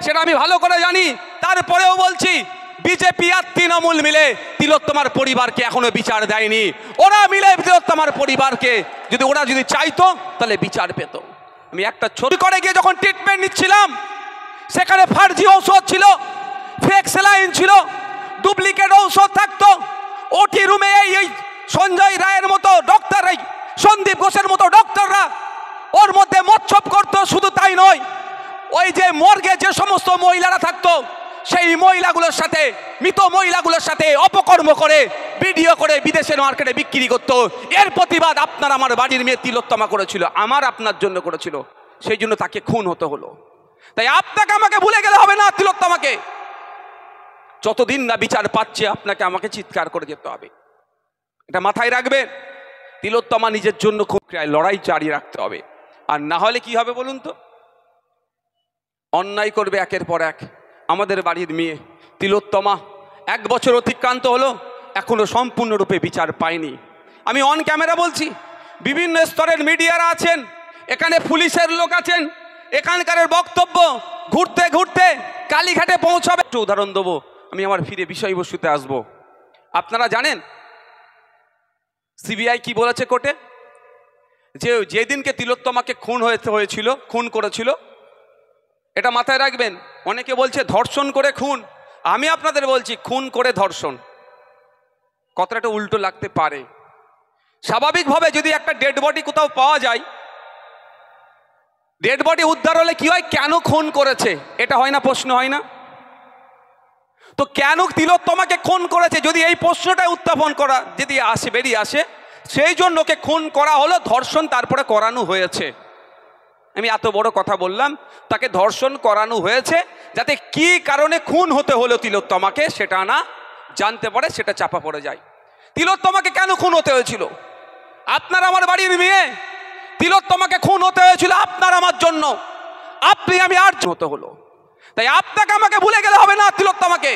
সেটা আমি ভালো করে জানি। তারপরেও বলছি, বিজেপি আর তৃণমূল মিলে তিলোত্তমার পরিবারকে এখনো বিচার দেয়নি। ওরা মিলে তিলোত্তমার পরিবারকে ওরা যদি চাইতো তাহলে বিচার পেত। আমি একটা ছবি করে গিয়ে যখন ট্রিটমেন্ট নিচ্ছিলাম, সেখানে ফার্জি ঔষধ ছিল, ফেক স্যালাইন ছিল, ডুপ্লিকেট ঔষধ থাকতো। ওটি রুমে এই সঞ্জয় রায়ের মতো ডক্টর, এই সন্দীপ ঘোষের মতো ডক্টররা ওর মধ্যে মচ্ছব করতো। শুধু তাই নয়, ওই যে মর্গে যে সমস্ত মহিলারা থাকতো, সেই মহিলাগুলোর সাথে, মৃত মহিলাগুলোর সাথে অপকর্ম করে ভিডিও করে বিদেশের মার্কেটে বিক্রি করতো। এর প্রতিবাদ আপনার আমার বাড়ির মেয়ে তিলোত্তমা করেছিল, আমার আপনার জন্য করেছিল, সেই জন্য তাকে খুন হতে হলো। তাই আপনাকে আমাকে ভুলে গেলে হবে না। তিলোত্তমাকে যতদিন না বিচার পাচ্ছে, আপনাকে আমাকে চিৎকার করে যেতে হবে, এটা মাথায় রাখবেন। তিলোত্তমা নিজের জন্য খুব লড়াই জারি রাখতে হবে। আর না হলে কি হবে বলুন তো? অন্যায় করবে একের পর এক। আমাদের বাড়ির মেয়ে তিলোত্তমা 1 বছর অতিক্রান্ত হলো, এখনো সম্পূর্ণরূপে বিচার পায়নি। আমি অন ক্যামেরা বলছি, বিভিন্ন স্তরের মিডিয়ারা আছেন, এখানে পুলিশের লোক আছেন, এখানকার বক্তব্য ঘুরতে ঘুরতে কালীঘাটে পৌঁছাবে। একটু উদাহরণ দেবো, আমি আমার ফিরে বিষয়বস্তুতে আসবো। আপনারা জানেন সিবিআই কি বলেছে কোর্টে? যেদিনকে তিলোত্তমাকে খুন করেছিল, এটা মাথায় রাখবেন। অনেকে বলছে ধর্ষণ করে খুন, আমি আপনাদের বলছি খুন করে ধর্ষণ। কথাটা উল্টো লাগতে পারে। স্বাভাবিকভাবে যদি একটা ডেড বডি কোথাও পাওয়া যায়, ডেড বডি উদ্ধার হলে কি হয়? কেন খুন করেছে, এটা হয় না? প্রশ্ন হয় না? তো কেন তিলোত্তমাকে খুন করেছে, যদি এই প্রশ্নটা উত্থাপন করা যদি বেরিয়ে আসে, সেই জন্য ওকে খুন করা হলো, ধর্ষণ তারপরে করানো হয়েছে। আমি এত বড় কথা বললাম, তাকে ধর্ষণ করানো হয়েছে যাতে কি কারণে খুন হতে হলো তিলোত্তমাকে সেটা না জানতে পারে, সেটা চাপা পড়ে যায়। তিলোত্তমাকে কেন খুন হতে হয়েছিল? আপনার আমার বাড়ির মেয়ে তিলোত্তমাকে খুন হতে হয়েছিল আপনার আমার জন্য, আপনি আমি আর হতে হলো। তাই আপনাকে আমাকে ভুলে গেলে হবে না। তিলোত্তমাকে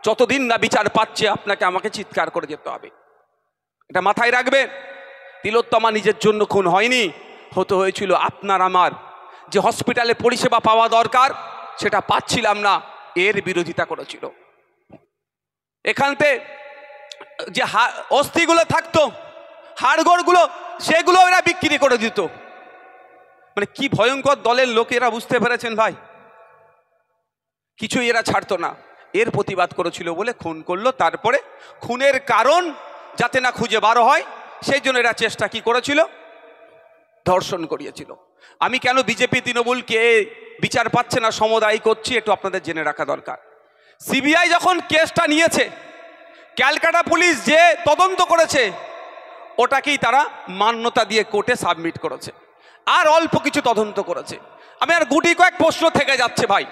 যতদিন না বিচার পাচ্ছে, আপনাকে আমাকে চিৎকার করে যেতে হবে, এটা মাথায় রাখবেন। তিলোত্তমা নিজের জন্য খুন হয়নি, হতে হয়েছিল আপনার আমার। যে হসপিটালে পরিষেবা পাওয়া দরকার সেটা পাচ্ছিলাম না, এর বিরোধিতা করেছিল। এখানতে যে অস্থিগুলো থাকতো, হাড়গোড়গুলো, সেগুলো এরা বিক্রি করে দিত। মানে কি ভয়ঙ্কর দলের লোক এরা, বুঝতে পেরেছেন ভাই? কিছুই এরা ছাড়তো না, এর প্রতিবাদ করেছিল বলে খুন করলো। তারপরে খুনের কারণ যাতে না খুঁজে বার হয়, সেই জন্য এরা চেষ্টা কি করেছিল? ধর্ষণ করিয়েছিল। আমি কেন বিজেপি তৃণমূলকে বিচার পাচ্ছে না সমদায়ী করছি, একটু আপনাদের জেনে রাখা দরকার। সিবিআই যখন কেসটা নিয়েছে, ক্যালকাটা পুলিশ যে তদন্ত করেছে, ওটাকেই তারা মান্যতা দিয়ে কোর্টে সাবমিট করেছে, আর অল্প কিছু তদন্ত করেছে। আমি আর গুটি কয়েক প্রশ্ন থেকে যাচ্ছে ভাই।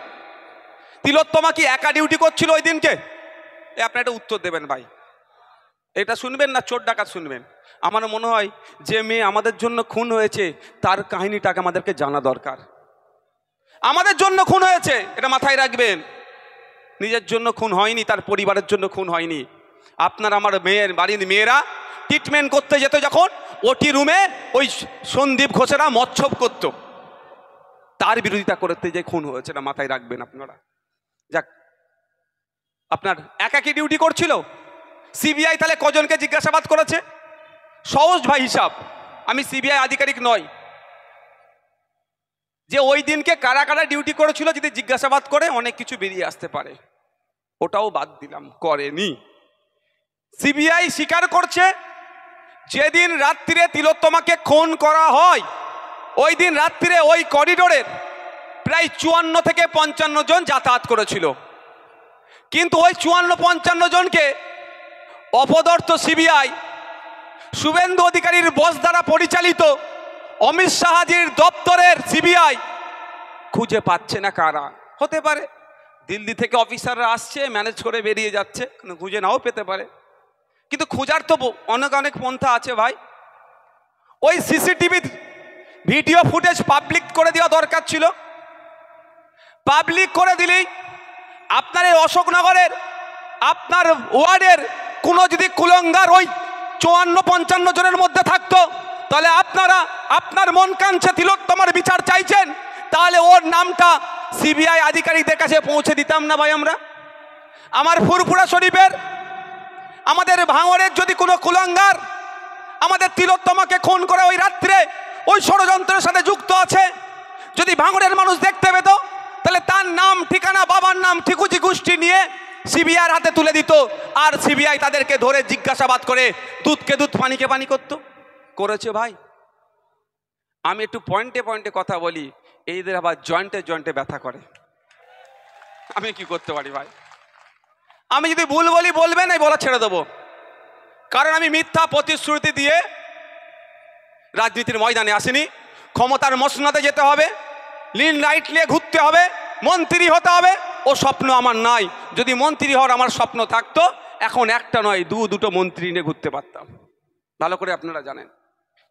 তিলোত্তমা কি একা ডিউটি করছিল ওই দিনকে? আপনার এটা উত্তর দেবেন ভাই, এটা শুনবেন না চোর ডাকাত শুনবেন? আমার মনে হয় যে মেয়ে আমাদের জন্য খুন হয়েছে, তার কাহিনীটাকে আমাদেরকে জানা দরকার। আমাদের জন্য খুন হয়েছে, এটা মাথায় রাখবেন। নিজের জন্য খুন হয়নি, তার পরিবারের জন্য খুন হয়নি। আপনার আমার বাড়ির মেয়েরা ট্রিটমেন্ট করতে যেত, যখন ওটি রুমে ওই সন্দীপ ঘোষেরা মচ্ছব করত, তার বিরোধিতা করতে যে খুন হয়েছে, এটা মাথায় রাখবেন আপনারা। যাক, আপনার একাকী ডিউটি করছিল সিবিআই, তাহলে কজনকে জিজ্ঞাসাবাদ করেছে? সহজ ভাই হিসাব, আমি সিবিআই আধিকারিক নয়, যে ওই দিনকে কারা কারা ডিউটি করেছিল যদি জিজ্ঞাসাবাদ করে অনেক কিছু বেরিয়ে আসতে পারে। ওটাও বাদ দিলাম, করেনি। সিবিআই স্বীকার করছে যেদিন রাত্রিরে তিলোত্তমাকে খুন করা হয়, ওই দিন রাত্রিরে ওই করিডোরের প্রায় 54 থেকে 55 জন যাতায়াত করেছিল। কিন্তু ওই 54-55 জনকে অপদর্থ সিবিআই, শুভেন্দু অধিকারীর বস দ্বারা পরিচালিত অমিত শাহজির দপ্তরের সিবিআই খুঁজে পাচ্ছে না। কারা হতে পারে? দিল্লি থেকে অফিসাররা আসছে, ম্যানেজ করে বেরিয়ে যাচ্ছে, খুঁজে নাও পেতে পারে। কিন্তু খোঁজার তো অনেক পন্থা আছে ভাই। ওই সিসিটিভি ভিডিও ফুটেজ পাবলিক করে দেওয়া দরকার ছিল। পাবলিক করে দিলেই আপনার এই অশোকনগরের, আপনার ওয়ার্ডের কোনো যদি কুলঙ্গার ওই 54-55 জনের মধ্যে থাকতো, তাহলে আপনারা আপনার মন কাঞ্ছে তিলোত্তমার বিচার চাইছেন, তাহলে ওর নামটা সিবিআই আধিকারিকদের কাছে পৌঁছে দিতাম না ভাই? আমরা আমার ফুরফুরা শরীফের, আমাদের ভাঙড়ের যদি কোনো কুলাঙ্গার আমাদের তিলোত্তমাকে খুন করে ওই রাত্রে ওই ষড়যন্ত্রের সাথে যুক্ত আছে, যদি ভাঙড়ের মানুষ দেখতে পেত, তাহলে তার নাম ঠিকানা, বাবার নাম, ঠিকুজি গোষ্ঠী নিয়ে সিবিআইয়ের হাতে তুলে দিত, আর সিবিআই তাদেরকে ধরে জিজ্ঞাসাবাদ করে দুধকে দুধ পানিকে পানি করতো। করেছে ভাই? আমি একটু পয়েন্টে পয়েন্টে কথা বলি, এইদের আবার জয়েন্টে জয়েন্টে ব্যথা করে। আমি কি করতে পারি ভাই? আমি যদি ভুল বলি বলবেন, এই বলা ছেড়ে দেবো, কারণ আমি মিথ্যা প্রতিশ্রুতি দিয়ে রাজনীতির ময়দানে আসিনি। ক্ষমতার মসনদে যেতে হবে, লিন লাইট নিয়ে ঘুরতে হবে, মন্ত্রী হতে হবে, ও স্বপ্ন আমার নাই। যদি মন্ত্রী হওয়ার আমার স্বপ্ন থাকতো, এখন একটা নয় দুটো মন্ত্রী নিয়ে ঘুরতে পারতাম, ভালো করে আপনারা জানেন।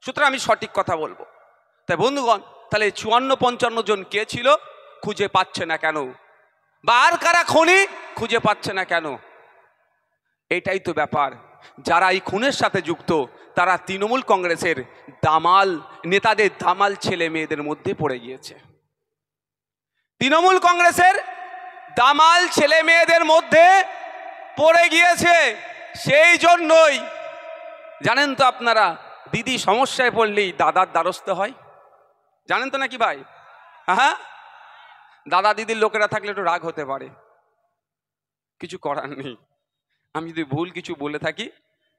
সুতরাং আমি সঠিক কথা বলবো। তাই বন্ধুগণ, তাহলে 54-55 জন কে ছিল? খুঁজে পাচ্ছে না কেন? বা আর কারা খুনি খুঁজে পাচ্ছে না কেন? এটাই তো ব্যাপার। যারা এই খুনের সাথে যুক্ত, তারা তৃণমূল কংগ্রেসের দামাল নেতাদের, দামাল ছেলে মেয়েদের মধ্যে পড়ে গিয়েছে। তৃণমূল কংগ্রেসের দামাল ছেলে মেয়েদের মধ্যে পড়ে গিয়েছে। সেই জন্যই জানেন তো আপনারা, দিদি সমস্যায় পড়লেই দাদার দ্বারস্থ হয়, জানেন তো নাকি ভাই? হ্যাঁ, দাদা দিদির লোকেরা থাকলে একটু রাগ হতে পারে, কিছু করার নেই। আমি যদি ভুল কিছু বলে থাকি,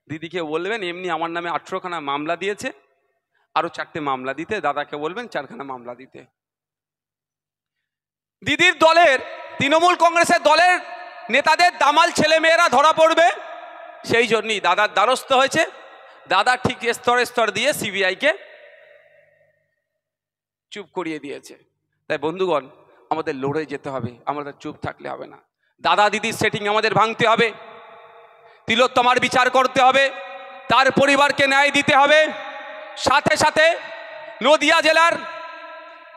দিদিকে বলবেন এমনি আমার নামে 18খানা মামলা দিয়েছে, আরো 4টে মামলা দিতে, দাদাকে বলবেন 4খানা মামলা দিতে। দিদির দলের, তৃণমূল কংগ্রেসের দলের নেতাদের দামাল ছেলে মেয়েরা ধরা পড়বে, সেই জন্যই দাদার দ্বারস্থ হয়েছে। দাদা ঠিক স্তরে স্তর দিয়ে সিবিআইকে চুপ করিয়ে দিয়েছে। তাই বন্ধুগণ, আমাদের লড়ে যেতে হবে, আমাদের চুপ থাকলে হবে না। দাদা দিদির সেটিং আমাদের ভাঙতে হবে, তিলোত্তমার বিচার করতে হবে, তার পরিবারকে ন্যায় দিতে হবে। সাথে সাথে নদিয়া জেলার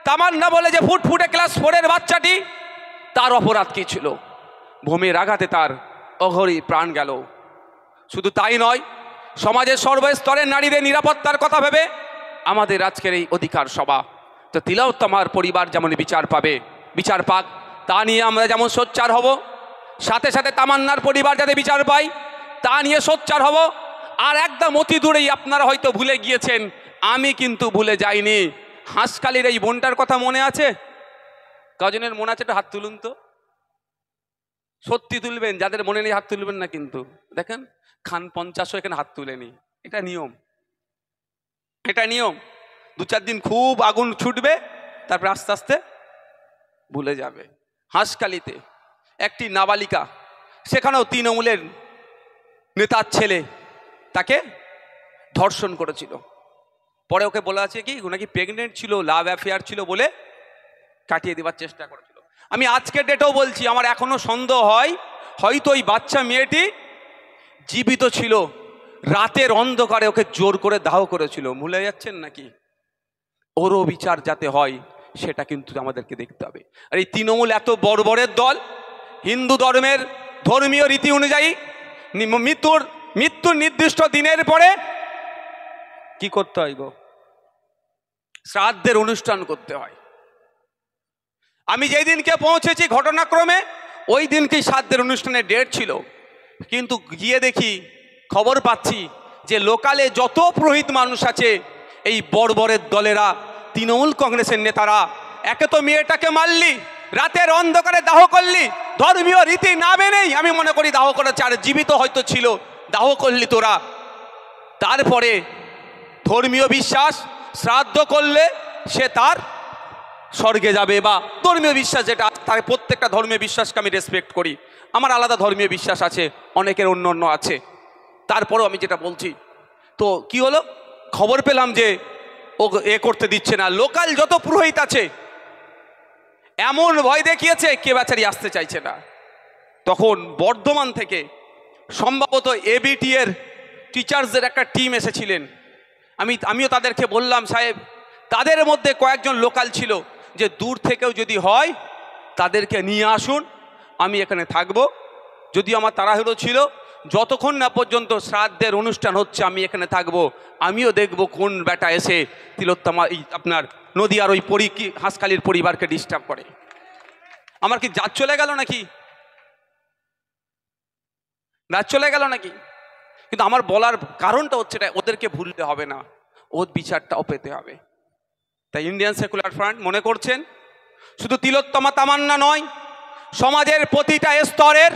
তামান্না বলে যে ফুটফুটে ক্লাস 4-এর বাচ্চাটি, তার অপরাধ কি ছিল? ভূমির আঘাতে তার অঘরি প্রাণ গেল। শুধু তাই নয়, সমাজের সর্বস্তরের নারীদের নিরাপত্তার কথা ভেবে আমাদের আজকের এই অধিকার সভা। তো তিলোত্তমার পরিবার যেমন বিচার পাবে, বিচার পাক, তা নিয়ে আমরা যেমন সোচ্চার হব, সাথে সাথে তামান্নার পরিবার যাতে বিচার পায় তা নিয়ে সোচ্চার হব। আর একদম অতি দূরেই আপনারা হয়তো ভুলে গিয়েছেন, আমি কিন্তু ভুলে যাইনি। হাঁসখালির এই বোনটার কথা মনে আছে? কজনের মনে আছে? একটু হাত তুলুন তো, সত্যি তুলবেন, যাদের মনে নেই হাত তুলবেন না। কিন্তু দেখেন, খান 50ও এখানে হাত তুলেনি। এটা নিয়ম, এটা নিয়ম। 2-4 দিন খুব আগুন ছুটবে, তারপর আস্তে আস্তে ভুলে যাবে। হাঁসখালিতে একটি নাবালিকা, সেখানেও তৃণমূলের নেতার ছেলে তাকে ধর্ষণ করেছিল। পরে ওকে বলা আছে কি নাকি প্রেগনেন্ট ছিল, লাভ অ্যাফেয়ার ছিল বলে কাটিয়ে দেওয়ার চেষ্টা করেছিল। আমি আজকের ডেটেও বলছি, আমার এখনো সন্দেহ হয় হয়তো ওই বাচ্চা মেয়েটি জীবিত ছিল, রাতের অন্ধকারে ওকে জোর করে দাহ করেছিল। ভুলে যাচ্ছেন নাকি? ওরও বিচার যাতে হয় সেটা কিন্তু আমাদেরকে দেখতে হবে। আর এই তৃণমূল এত বর্বরের দল, হিন্দু ধর্মের ধর্মীয় রীতি অনুযায়ী মৃত্যুর নির্দিষ্ট দিনের পরে কি করতে হয় গো? শ্রাদ্ধের অনুষ্ঠান করতে হয়। আমি যেই দিনকে পৌঁছেছি ঘটনাক্রমে, ওই দিনকেই শ্রাদ্ধের অনুষ্ঠানের ডেট ছিল, কিন্তু গিয়ে দেখি, খবর পাচ্ছি যে লোকালে যত পুরোহিত মানুষ আছে, এই বর্বরের দলেরা, তৃণমূল কংগ্রেসের নেতারা, একে তো মেয়েটাকে মারলি, রাতের অন্ধকারে দাহ করলি, ধর্মীয় রীতি না মেনেই আমি মনে করি দাহ করেছে, আর জীবিত হয়তো ছিল, দাহ করলি তোরা। তারপরে ধর্মীয় বিশ্বাস, শ্রাদ্ধ করলে সে তার স্বর্গে যাবে, বা ধর্মীয় বিশ্বাস যেটা, তার প্রত্যেকটা ধর্মীয় বিশ্বাসকে আমি রেসপেক্ট করি। আমার আলাদা ধর্মীয় বিশ্বাস আছে, অনেকের অন্য অন্য আছে। তারপরেও আমি যেটা বলছি, তো কি হলো, খবর পেলাম যে ও এ করতে দিচ্ছে না। লোকাল যত পুরোহিত আছে এমন ভয় দেখিয়েছে, কে বেচারি আসতে চাইছে না। তখন বর্ধমান থেকে সম্ভবত এবিটি এর টিচার্সদের একটা টিম এসেছিলেন। আমিও তাদেরকে বললাম, সাহেব, তাদের মধ্যে কয়েকজন লোকাল ছিল যে দূর থেকেও যদি হয় তাদেরকে নিয়ে আসুন, আমি এখানে থাকব। যদি আমার তাড়াহুড়ো ছিল, যতক্ষণ না পর্যন্ত শ্রাদ্ধের অনুষ্ঠান হচ্ছে আমি এখানে থাকব, আমিও দেখব কোন বেটা এসে তিলোত্তমা আপনার নদীয়ার ওই হাঁসখালির পরিবারকে ডিস্টার্ব করে। আমার কি জাত চলে গেল নাকি? রাত চলে গেল নাকি? কিন্তু আমার বলার কারণটা হচ্ছে এটা, ওদেরকে ভুলতে হবে না, ওর বিচারটাও পেতে হবে। তাই ইন্ডিয়ান সেকুলার ফ্রন্ট মনে করছেন শুধু তিলোত্তমা তামান্না নয়, সমাজের প্রতিটা স্তরের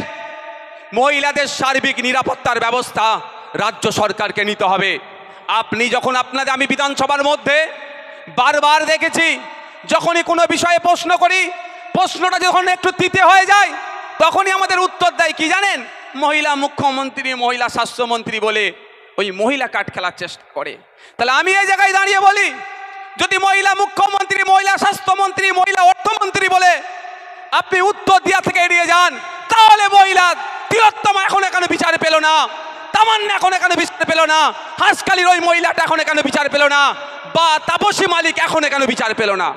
মহিলাদের সার্বিক নিরাপত্তার ব্যবস্থা রাজ্য সরকারকে নিতে হবে। আপনি যখন আপনাদের, আমি বিধানসভার মধ্যে বারবার দেখেছি, যখনই কোনো বিষয়ে প্রশ্ন করি, প্রশ্নটা যখন একটু তিতে হয়ে যায়, তখনই আমাদের উত্তর দেয় কি জানেন? মহিলা মুখ্যমন্ত্রী, মহিলা স্বাস্থ্যমন্ত্রী বলে ওই মহিলা কার্ড খেলার চেষ্টা করে। তাহলে আমি এই জায়গায় দাঁড়িয়ে বলি, যদি মহিলা মুখ্যমন্ত্রী, মহিলা স্বাস্থ্যমন্ত্রী, মহিলা অর্থমন্ত্রী বলে আপনি উত্তর দিয়া থেকে এড়িয়ে যান, তাহলে মহিলা তিলোত্তমা এখন এখানে বিচার পেল না, তামান্না এখন এখানে বিচার পেল না, হাঁসখালির ওই মহিলাটা এখন এখানে বিচার পেল না, বা তাপসী মালিক এখন এখানে বিচার পেল না।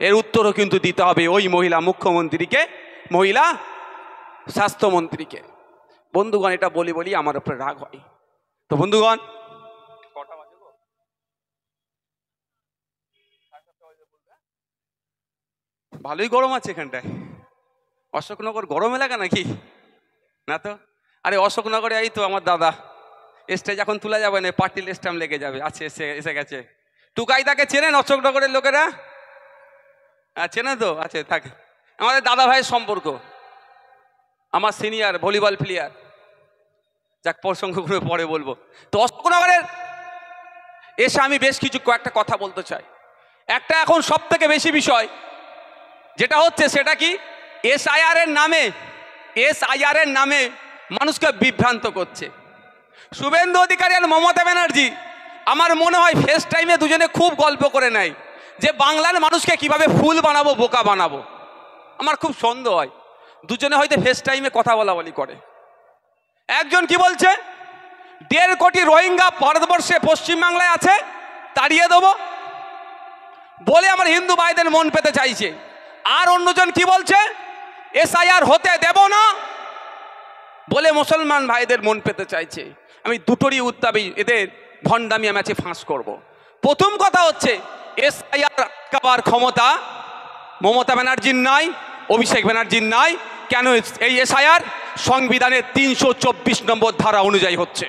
এর উত্তরও কিন্তু দিতে হবে ওই মহিলা মুখ্যমন্ত্রীকে, মহিলা স্বাস্থ্যমন্ত্রীকে। বন্ধুগণ, এটা বলি বলি আমার উপরে রাগ হয়। তো বন্ধুগণ, ভালোই গরম আছে এখানটায়। অশোকনগর গরম এলাকা নাকি? না তো। আরে অশোকনগরে এই তো আমার দাদা, স্টেজ এখন তোলা যাবে না, পার্টির স্ট্যাম্প লেগে যাবে। আছে, এসে গেছে। টুকাইদাকে চেনেন অশোকনগরের লোকেরা? চেনে তো? আছে, থাকে। আমাদের দাদা ভাইয়ের সম্পর্ক, আমার সিনিয়র ভলিবল প্লেয়ার। যাক, প্রসঙ্গগুলো পরে বলবো। তো অশোকনগরের এসে আমি বেশ কিছু কয়েকটা কথা বলতে চাই। একটা এখন সব থেকে বেশি বিষয় যেটা হচ্ছে, সেটা কি? এসআইআর এর নামে মানুষকে বিভ্রান্ত করছে। শুভেন্দু অধিকারী আর মমতা ব্যানার্জি আমার মনে হয় ফেস টাইমে দুজনে খুব গল্প করে নেয় যে বাংলার মানুষকে কিভাবে ফুল বানাবো, বোকা বানাবো। আমার খুব সন্দেহ হয় দুজনে হয়তো ফেস টাইমে কথা বলা করে। একজন কি বলছে, 1.5 কোটি রোহিঙ্গা ভারতবর্ষে পশ্চিমবাংলায় আছে, তাড়িয়ে দেবো বলে আমার হিন্দু ভাইদের মন পেতে চাইছে। আর অন্যজন কি বলছে, এসআইআর হতে দেব না বলে মুসলমান ভাইদের মন পেতে চাইছে। আমি দুটোরই উত্তাপে এদের ভণ্ডামি আমি আছে ফাঁস করব। প্রথম কথা হচ্ছে, এসআইআর আটকাবার ক্ষমতা মমতা ব্যানার্জির নাই, অভিষেক ব্যানার্জির নাই। কেন? এই এসআইআর সংবিধানের 324 নম্বর ধারা অনুযায়ী হচ্ছে।